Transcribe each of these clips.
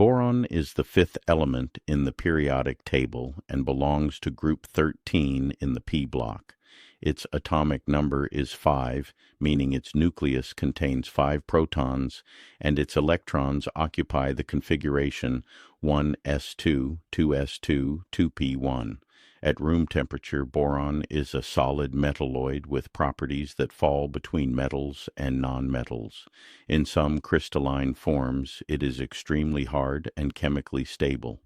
Boron is the fifth element in the periodic table and belongs to group 13 in the p block. Its atomic number is 5, meaning its nucleus contains 5 protons, and its electrons occupy the configuration 1s2, 2s2, 2p1. At room temperature, boron is a solid metalloid with properties that fall between metals and nonmetals. In some crystalline forms, it is extremely hard and chemically stable.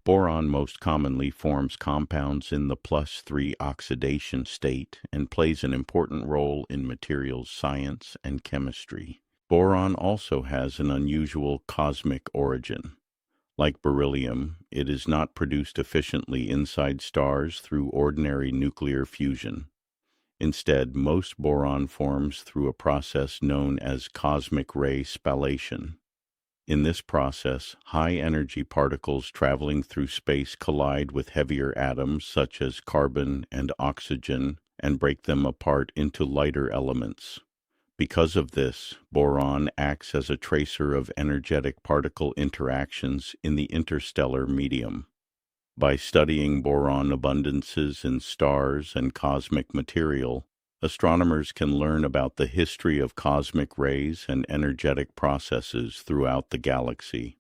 Boron most commonly forms compounds in the +3 oxidation state and plays an important role in materials science and chemistry. Boron also has an unusual cosmic origin. Like beryllium, it is not produced efficiently inside stars through ordinary nuclear fusion. Instead, most boron forms through a process known as cosmic ray spallation. In this process, high-energy particles traveling through space collide with heavier atoms such as carbon and oxygen and break them apart into lighter elements. Because of this, boron acts as a tracer of energetic particle interactions in the interstellar medium. By studying boron abundances in stars and cosmic material, astronomers can learn about the history of cosmic rays and energetic processes throughout the galaxy.